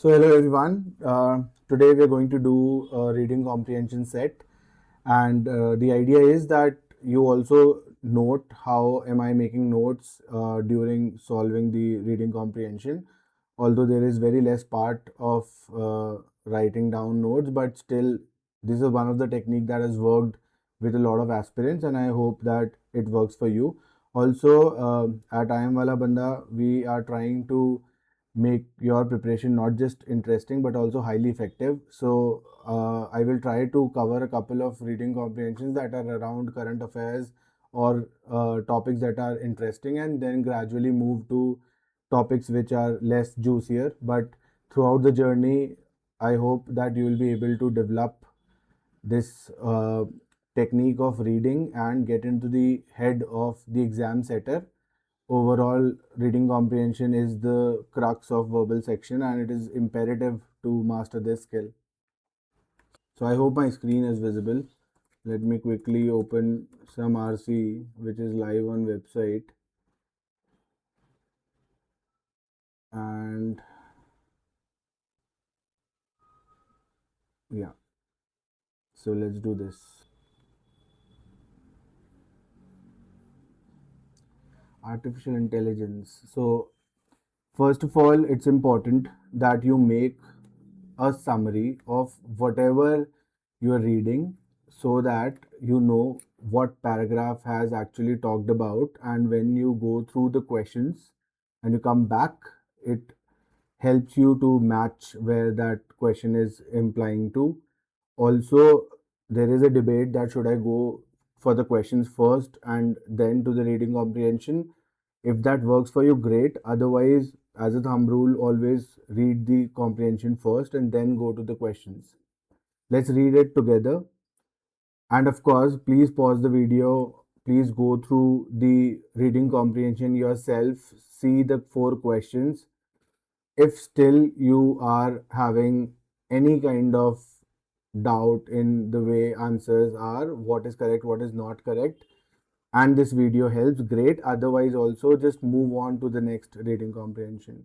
So hello everyone. Today we are going to do a reading comprehension set, and the idea is that you also note how am I making notes during solving the reading comprehension. Although there is very less part of writing down notes, but still this is one of the technique that has worked with a lot of aspirants, and I hope that it works for you. Also, at I am Wala Banda, we are trying to make your preparation not just interesting but also highly effective. So I will try to cover a couple of reading comprehensions that are around current affairs or topics that are interesting, and then gradually move to topics which are less juicier. But throughout the journey, I hope that you will be able to develop this technique of reading and get into the head of the exam setter. Overall, reading comprehension is the crux of verbal section, and it is imperative to master this skill. So I hope my screen is visible. Let me quickly open some RC which is live on website, and yeah, so let's do this. Artificial intelligence. So first of all, it's important that you make a summary of whatever you are reading so that you know what paragraph has actually talked about, and when you go through the questions and you come back, it helps you to match where that question is implying to. Also, there is a debate that should I go for the questions first and then to the reading comprehension. If that works for you, great. Otherwise, as a thumb rule, always read the comprehension first and then go to the questions. Let's read it together. And of course, please pause the video. Please go through the reading comprehension yourself. See the four questions. If still you are having any kind of doubt in the way answers are, what is correct, what is not correct, and this video helps, great. Otherwise, also just move on to the next reading comprehension.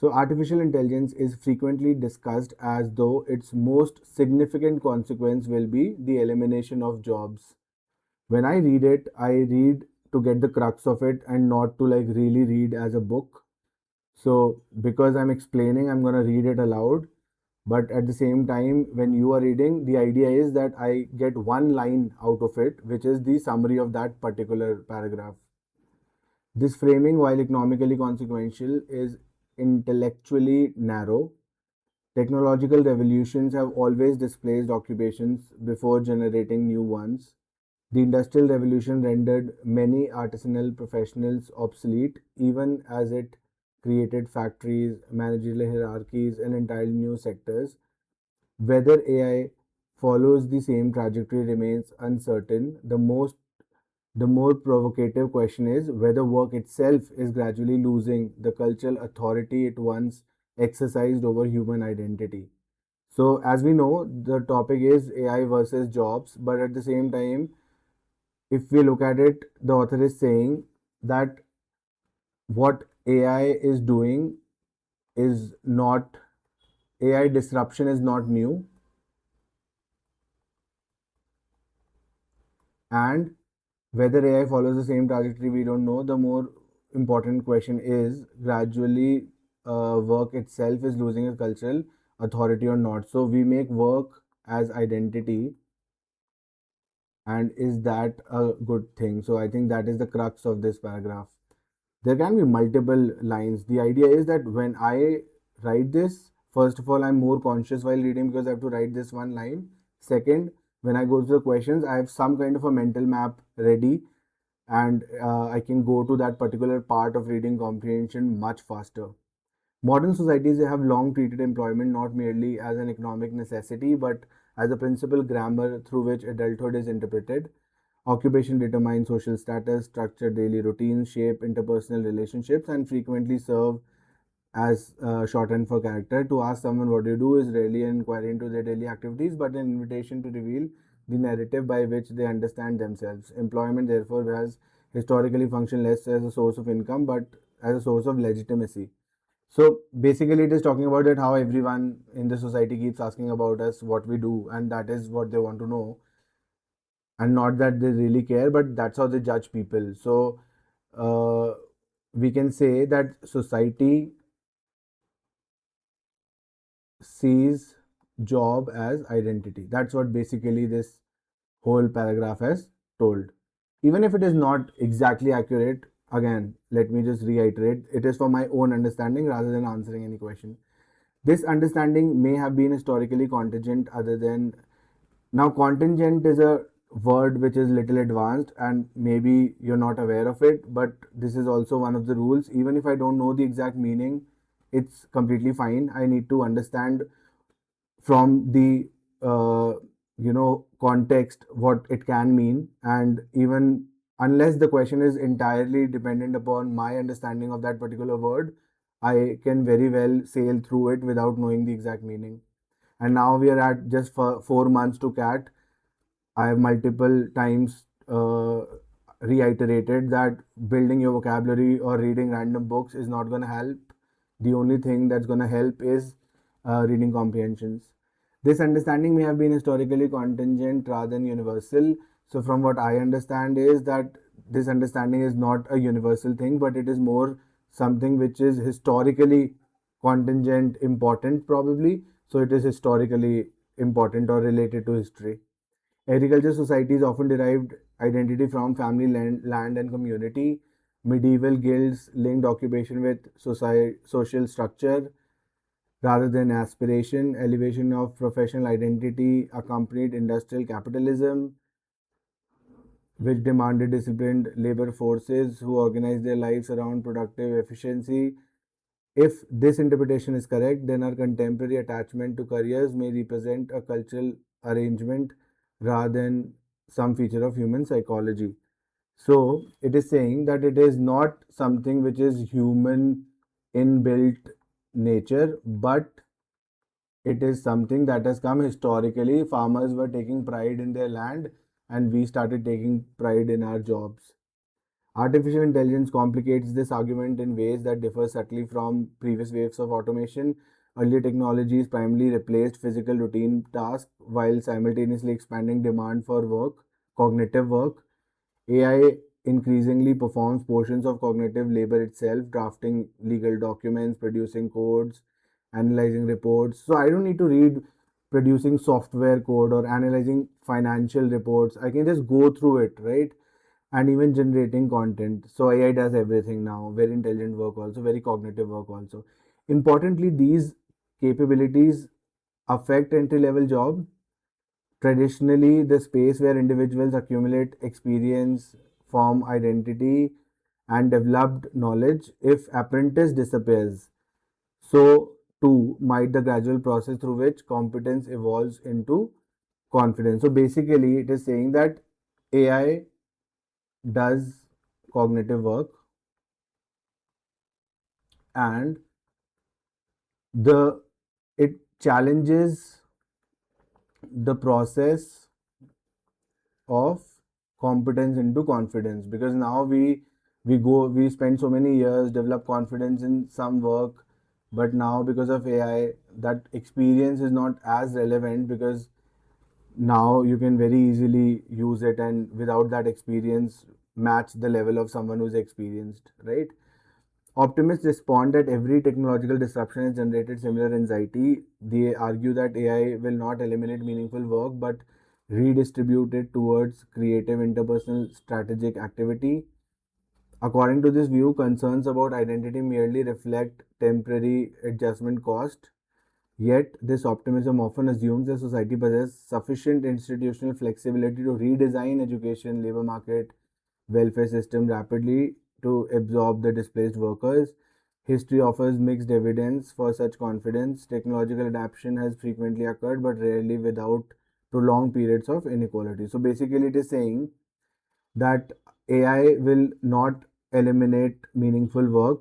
So, artificial intelligence is frequently discussed as though its most significant consequence will be the elimination of jobs. When I read it, I read to get the crux of it and not to like really read as a book. So, because I'm explaining, I'm going to read it aloud. But at the same time, when you are reading, the idea is that I get one line out of it, which is the summary of that particular paragraph. This framing, while economically consequential, is intellectually narrow. Technological revolutions have always displaced occupations before generating new ones. The Industrial Revolution rendered many artisanal professionals obsolete, even as it created factories, managerial hierarchies, and entirely new sectors. Whether AI follows the same trajectory remains uncertain. The more provocative question is whether work itself is gradually losing the cultural authority it once exercised over human identity. So, as we know, the topic is AI versus jobs, but at the same time, if we look at it, the author is saying that what AI is doing is not, AI disruption is not new, and whether AI follows the same trajectory, we don't know. The more important question is gradually work itself is losing its cultural authority or not. So we make work as identity, and is that a good thing? So I think that is the crux of this paragraph. There can be multiple lines. The idea is that when I write this, first of all, I'm more conscious while reading because I have to write this one line. Second, when I go to the questions, I have some kind of a mental map ready, and I can go to that particular part of reading comprehension much faster. Modern societies have long treated employment not merely as an economic necessity but as a principal grammar through which adulthood is interpreted. Occupation determines social status, structure daily routines, shape interpersonal relationships, and frequently serve as shorthand for character. To ask someone what you do is rarely an inquiry into their daily activities, but an invitation to reveal the narrative by which they understand themselves. Employment, therefore, has historically functioned less as a source of income but as a source of legitimacy. So basically, it is talking about that how everyone in the society keeps asking about us, what we do, and that is what they want to know, and not that they really care, but that's how they judge people. So uh, we can say that society sees job as identity. That's what basically this whole paragraph has told. Even if it is not exactly accurate, again, let me just reiterate, it is for my own understanding rather than answering any question. This understanding may have been historically contingent other than now contingent is a word which is little advanced and maybe you're not aware of it, but this is also one of the rules. Even if I don't know the exact meaning, it's completely fine. I need to understand from the context what it can mean, and even unless the question is entirely dependent upon my understanding of that particular word, I can very well sail through it without knowing the exact meaning. And now we are at just for 4 months to cat. I have multiple times reiterated that building your vocabulary or reading random books is not going to help. The only thing that's going to help is reading comprehensions. This understanding may have been historically contingent rather than universal. So, from what I understand, is that this understanding is not a universal thing, but it is more something which is historically contingent, important, probably. So, it is historically important or related to history. Agriculture societies often derived identity from family, land and community. Medieval guilds linked occupation with social structure rather than aspiration. Elevation of professional identity accompanied industrial capitalism, which demanded disciplined labor forces who organized their lives around productive efficiency. If this interpretation is correct, then our contemporary attachment to careers may represent a cultural arrangement rather than some feature of human psychology. So, it is saying that it is not something which is human inbuilt nature, but it is something that has come historically. Farmers were taking pride in their land, and we started taking pride in our jobs. Artificial intelligence complicates this argument in ways that differ subtly from previous waves of automation. Earlier technologies primarily replaced physical routine tasks while simultaneously expanding demand for cognitive work. AI increasingly performs portions of cognitive labor itself, drafting legal documents, producing codes, analyzing reports. So I don't need to read producing software code or analyzing financial reports. I can just go through it, right? And even generating content. So AI does everything now. Very intelligent work also, very cognitive work also. Importantly, these capabilities affect entry level job. Traditionally, the space where individuals accumulate experience, form identity, and developed knowledge. If apprentice disappears, so too might the gradual process through which competence evolves into confidence. So basically, it is saying that AI does cognitive work, and the it challenges the process of competence into confidence, because now we spend so many years develop confidence in some work, but now because of AI that experience is not as relevant, because now you can very easily use it and without that experience match the level of someone who's experienced, right? Optimists respond that every technological disruption has generated similar anxiety. They argue that AI will not eliminate meaningful work but redistribute it towards creative, interpersonal, strategic activity. According to this view, concerns about identity merely reflect temporary adjustment cost. Yet, this optimism often assumes that society possesses sufficient institutional flexibility to redesign education, labor market, welfare system rapidly to absorb the displaced workers. History offers mixed evidence for such confidence. Technological adaptation has frequently occurred, but rarely without prolonged periods of inequality. So basically, it is saying that AI will not eliminate meaningful work,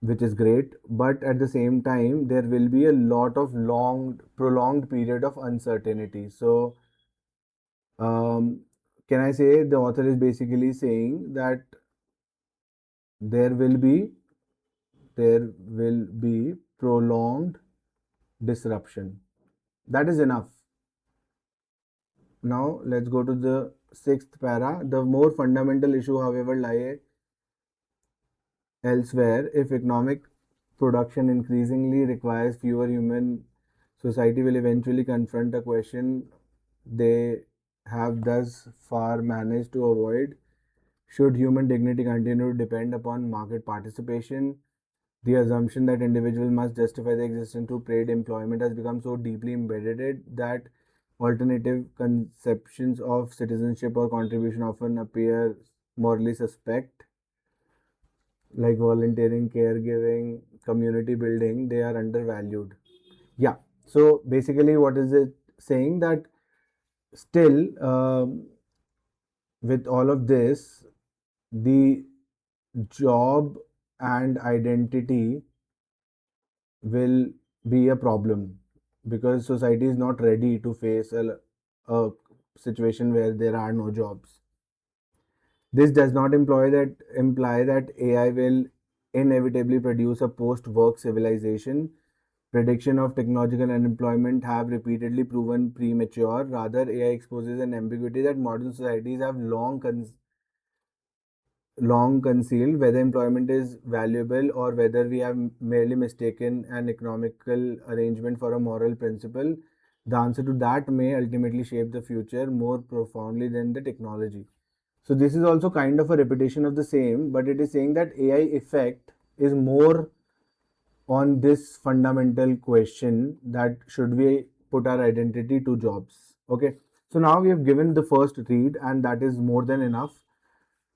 which is great, but at the same time, there will be a lot of prolonged period of uncertainty. So, um, can I say the author is basically saying that there will be there will be prolonged disruption. That is enough. Now let's go to the sixth para. The more fundamental issue, however, lie elsewhere. If economic production increasingly requires fewer human, society will eventually confront a question they have thus far managed to avoid. Should human dignity continue to depend upon market participation? The assumption that individuals must justify their existence through paid employment has become so deeply embedded that alternative conceptions of citizenship or contribution often appear morally suspect, like volunteering, caregiving, community building. They are undervalued. Yeah. So basically, what is it saying? That still, with all of this, the job and identity will be a problem because society is not ready to face a situation where there are no jobs. This does not imply that AI will inevitably produce a post-work civilization. Prediction of technological unemployment have repeatedly proven premature. Rather, AI exposes an ambiguity that modern societies have long concealed, whether employment is valuable or whether we have merely mistaken an economical arrangement for a moral principle. The answer to that may ultimately shape the future more profoundly than the technology. So this is also kind of a repetition of the same, but it is saying that AI effect is more on this fundamental question, that should we put our identity to jobs. Okay, so now we have given the first read and that is more than enough.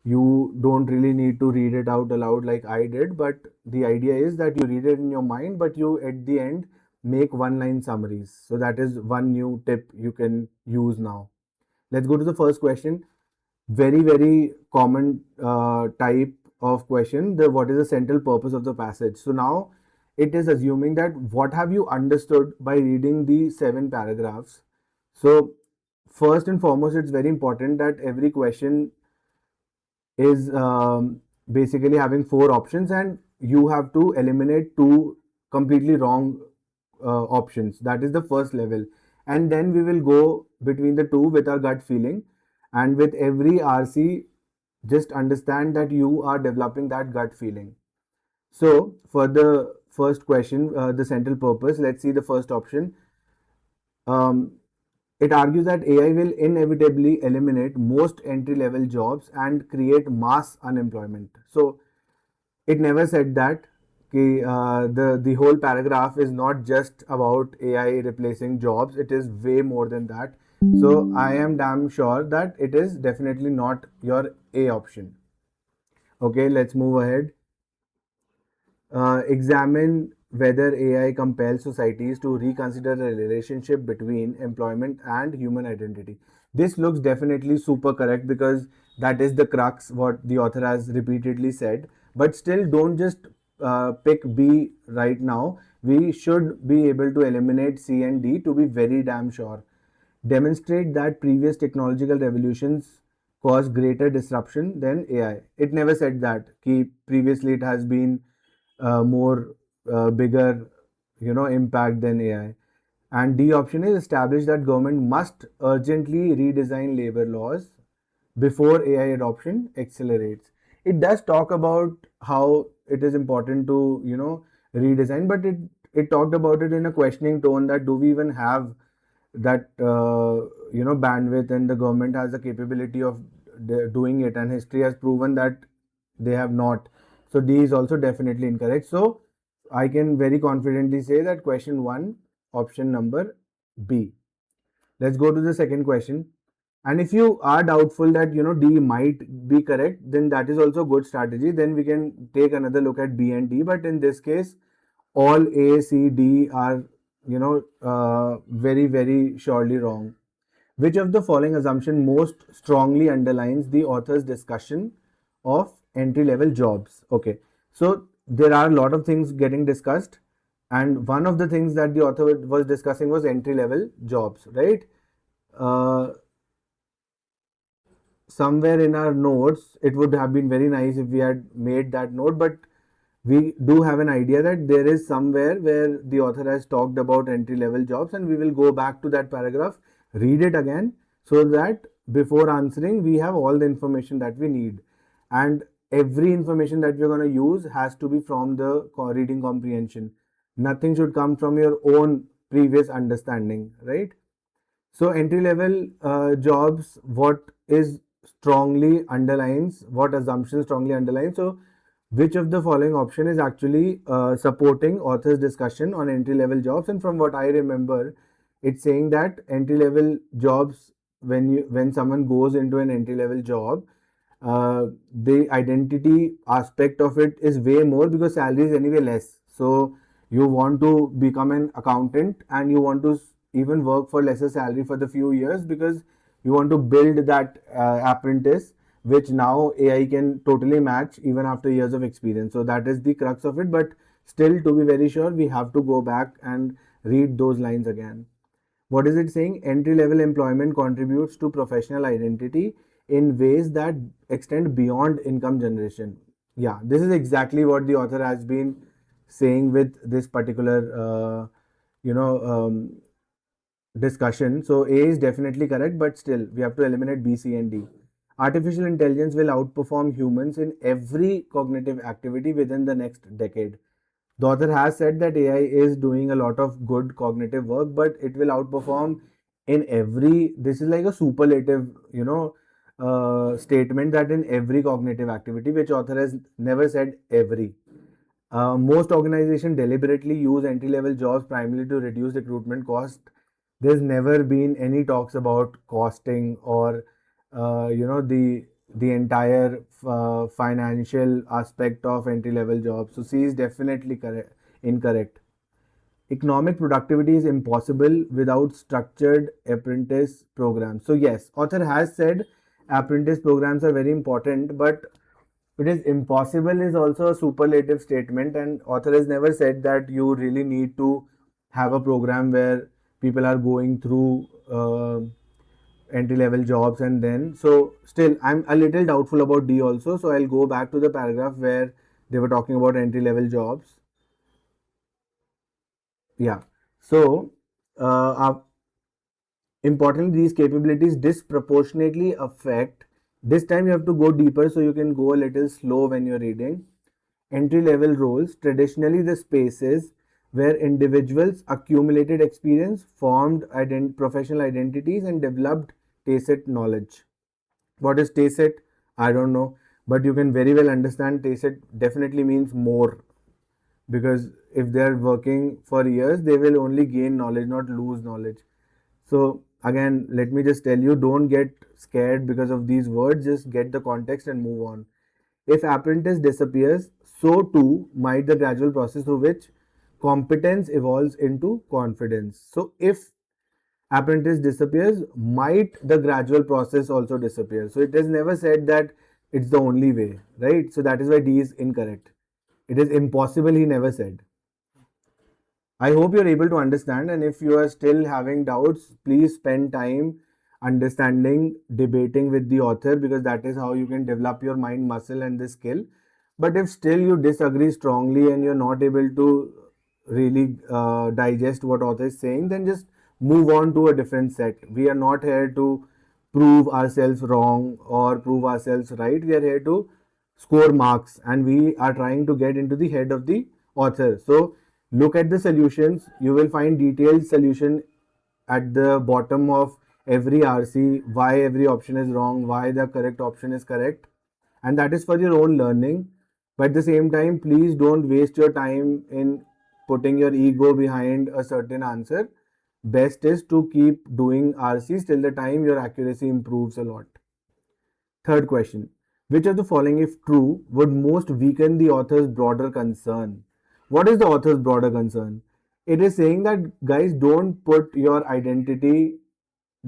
You don't really need to read it out aloud like I did, but the idea is that you read it in your mind, but you at the end make one line summaries. So that is one new tip you can use now. Let's go to the first question. Very, very common type of question. The what is the central purpose of the passage? So now it is assuming that what have you understood by reading the 7 paragraphs. So first and foremost, it's very important that every question is basically having 4 options and you have to eliminate 2 completely wrong options. That is the first level, and then we will go between the two with our gut feeling, and with every RC just understand that you are developing that gut feeling. So for the first question, the central purpose, let's see the first option. um, it argues that AI will inevitably eliminate most entry level jobs and create mass unemployment. So it never said that. The whole paragraph is not just about AI replacing jobs, it is way more than that. So I am damn sure that it is definitely not your A option. Okay, let's move ahead. Examine whether AI compels societies to reconsider the relationship between employment and human identity. This looks definitely super correct because that is the crux, what the author has repeatedly said. But still, don't just pick B right now. We should be able to eliminate C and D to be very damn sure. Demonstrate that previous technological revolutions cause greater disruption than AI. It never said that. Previously it has been more bigger, impact than AI. And D option is establish that government must urgently redesign labor laws before AI adoption accelerates. It does talk about how it is important to, redesign, but it talked about it in a questioning tone that do we even have that bandwidth, and the government has the capability of doing it, and history has proven that they have not. So D is also definitely incorrect. So I can very confidently say that question 1, option number B. Let's go to the second question. And if you are doubtful that D might be correct, then that is also a good strategy. Then we can take another look at B and D. But in this case, all A, C, D are very, very surely wrong. Which of the following assumption most strongly underlines the author's discussion of entry level jobs? Okay, so there are a lot of things getting discussed, and one of the things that the author was discussing was entry level jobs, right? Uh, Somewhere in our notes, it would have been very nice if we had made that note, but we do have an idea that there is somewhere where the author has talked about entry level jobs, and we will go back to that paragraph, read it again, so that before answering we have all the information that we need. And every information that we're going to use has to be from the reading comprehension. Nothing should come from your own previous understanding, right? So entry level jobs, what is strongly underlines, what assumption strongly underlines? So which of the following option is actually supporting author's discussion on entry level jobs? And from what I remember, it's saying that entry level jobs, when someone goes into an entry level job, the identity aspect of it is way more because salary is anyway less. So you want to become an accountant and you want to even work for lesser salary for the few years because you want to build that apprentice, which now AI can totally match even after years of experience. So that is the crux of it. But still, to be very sure, we have to go back and read those lines again. What is it saying? Entry level employment contributes to professional identity in ways that extend beyond income generation. Yeah, this is exactly what the author has been saying with this particular, you know, discussion. So A is definitely correct, but still we have to eliminate B, C, and D. Artificial intelligence will outperform humans in every cognitive activity within the next decade. The author has said that AI is doing a lot of good cognitive work, but it will outperform in every. This is like a superlative, statement that in every cognitive activity, which author has never said every. Most organizations deliberately use entry-level jobs primarily to reduce recruitment cost. There's never been any talks about costing or the entire financial aspect of entry-level jobs. So C is definitely correct, incorrect. Economic productivity is impossible without structured apprentice programs. So yes, author has said apprentice programs are very important, but it is impossible is also a superlative statement, and author has never said that you really need to have a program where people are going through entry level jobs and then. So still I'm a little doubtful about D also, so I'll go back to the paragraph where they were talking about entry level jobs. Yeah. So importantly, these capabilities disproportionately affect. This time you have to go deeper, so you can go a little slow when you're reading. Entry level roles, traditionally the spaces where individuals accumulated experience, formed professional identities, and developed tacit knowledge. What is tacit? I don't know, but you can very well understand tacit definitely means more, because if they are working for years, they will only gain knowledge, not lose knowledge. So again, let me just tell you, don't get scared because of these words. Just get the context and move on. If apprentice disappears, so too might the gradual process through which competence evolves into confidence. So if apprentice disappears, might the gradual process also disappear. So it is never said that it's the only way, right? So that is why D is incorrect. It is impossible, he never said. I hope you're able to understand, and if you are still having doubts, please spend time understanding, debating with the author, because that is how you can develop your mind muscle and this skill. But if still you disagree strongly and you're not able to really digest what author is saying, then just move on to a different set. We are not here to prove ourselves wrong or prove ourselves right. We are here to score marks, and we are trying to get into the head of the author. So look at the solutions. You will find detailed solution at the bottom of every RC, why every option is wrong, why the correct option is correct, and that is for your own learning. But at the same time, please don't waste your time in putting your ego behind a certain answer. Best is to keep doing RCs till the time your accuracy improves a lot. Third question. Which of the following, if true, would most weaken the author's broader concern? What is the author's broader concern? It is saying that, guys, don't put your identity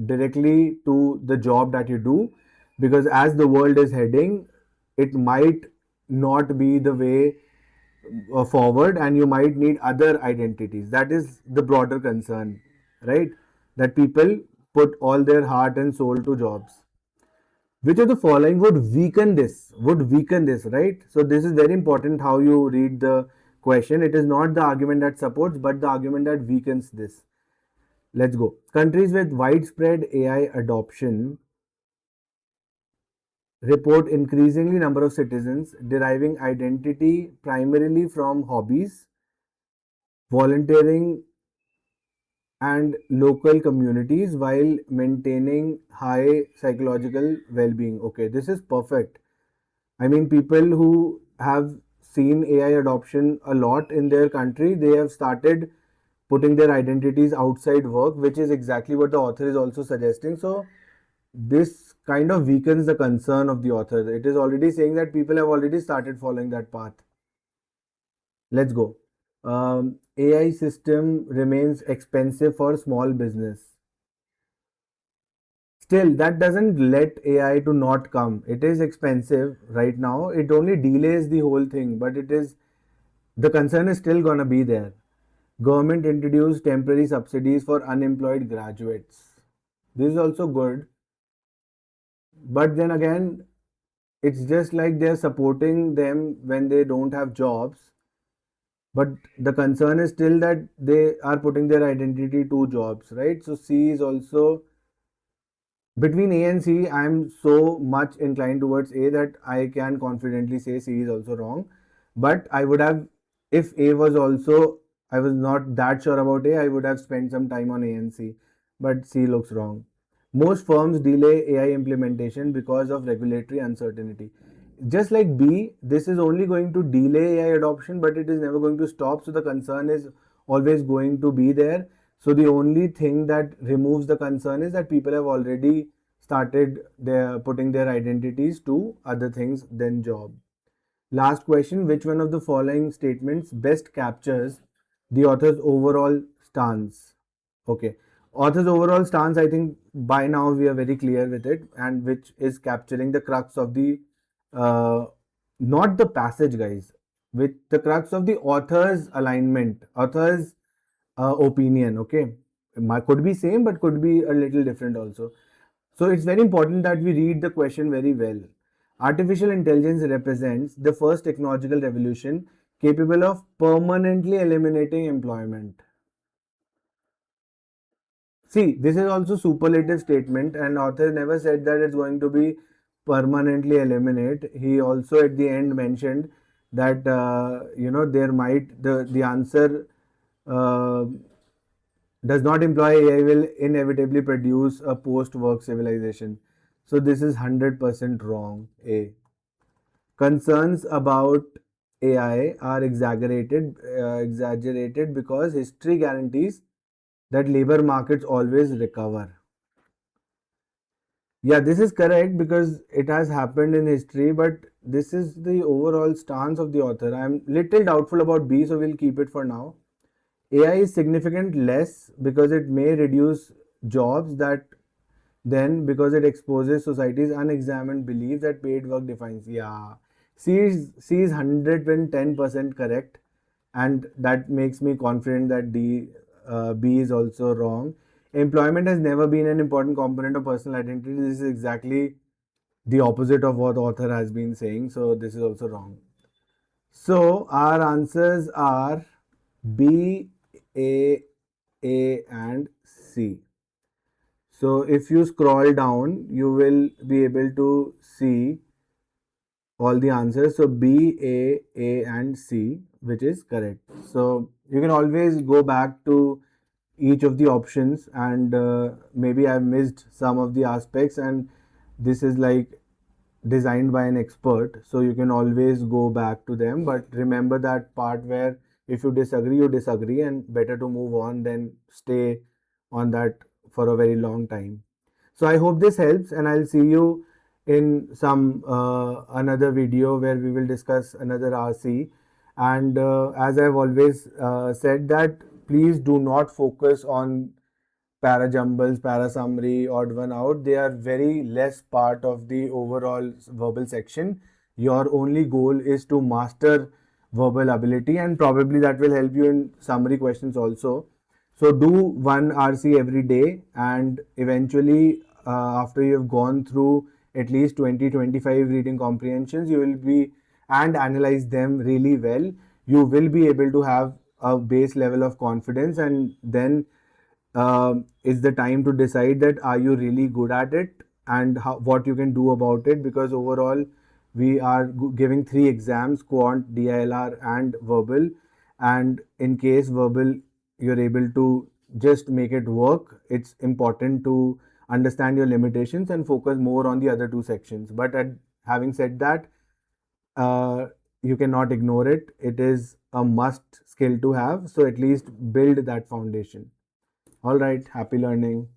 directly to the job that you do, because as the world is heading, it might not be the way forward, and you might need other identities. That is the broader concern, right? That people put all their heart and soul to jobs. Which of the following would weaken this? Would weaken this, right? So this is very important how you read the question. It is not the argument that supports, but the argument that weakens this. Let's go. Countries with widespread AI adoption report increasingly number of citizens deriving identity primarily from hobbies, volunteering, and local communities while maintaining high psychological well-being. Okay, this is perfect. I mean, people who have seen AI adoption a lot in their country, they have started putting their identities outside work, which is exactly what the author is also suggesting. So this kind of weakens the concern of the author. It is already saying that people have already started following that path. Let's go. AI system remains expensive for small business. Still, that doesn't let AI to not come. It is expensive right now. It only delays the whole thing, but it is the concern is still gonna be there. Government introduced temporary subsidies for unemployed graduates. This is also good, but then again, it's just like they're supporting them when they don't have jobs. But the concern is still that they are putting their identity to jobs, right? So C is also between A and C. I'm so much inclined towards A that I can confidently say C is also wrong. But I would have, if A was also, I was not that sure about A, I would have spent some time on A and C. But C looks wrong. Most firms delay AI implementation because of regulatory uncertainty. Just like B, this is only going to delay AI adoption, but it is never going to stop. So the concern is always going to be there. So the only thing that removes the concern is that people have already started their putting their identities to other things than job. Last question, which one of the following statements best captures the author's overall stance? Okay. Author's overall stance, I think by now we are very clear with it, and which is capturing the crux of the, uh, not the passage, guys, with the crux of the author's alignment, author's opinion. Okay. Could be same, but could be a little different also. So it's very important that we read the question very well. Artificial intelligence represents the first technological revolution capable of permanently eliminating employment. See, this is also superlative statement, and author never said that it's going to be permanently eliminate. He also at the end mentioned that there might the answer uh, does not imply AI will inevitably produce a post-work civilization. So this is 100% wrong. A concerns about AI are exaggerated because history guarantees that labor markets always recover. Yeah, this is correct because it has happened in history, but this is the overall stance of the author. I'm little doubtful about B, so we'll keep it for now. AI is significant less because it may reduce jobs that then because it exposes society's unexamined belief that paid work defines. Yeah, C is 110% correct, and that makes me confident that B is also wrong. Employment has never been an important component of personal identity. This is exactly the opposite of what the author has been saying. So this is also wrong. So our answers are B, A, and C. So if you scroll down, you will be able to see all the answers. So B, A, and C, which is correct. So you can always go back to each of the options, and maybe I've missed some of the aspects, and this is like designed by an expert, so you can always go back to them. But remember that part where if you disagree, and better to move on than stay on that for a very long time. So I hope this helps, and I'll see you in some another video where we will discuss another RC. And as I've always said, that please do not focus on para jumbles, para summary, odd one out. They are very less part of the overall verbal section. Your only goal is to master verbal ability, and probably that will help you in summary questions also. So do one RC every day, and eventually after you have gone through at least 20-25 reading comprehensions, you will be, and analyze them really well, you will be able to have a base level of confidence. And then is the time to decide that are you really good at it, and what you can do about it. Because overall we are giving three exams: quant, DILR and verbal. And in case verbal you're able to just make it work, it's important to understand your limitations and focus more on the other two sections. But having said that, uh, you cannot ignore it. It is a must skill to have, so at least build that foundation. All right, happy learning.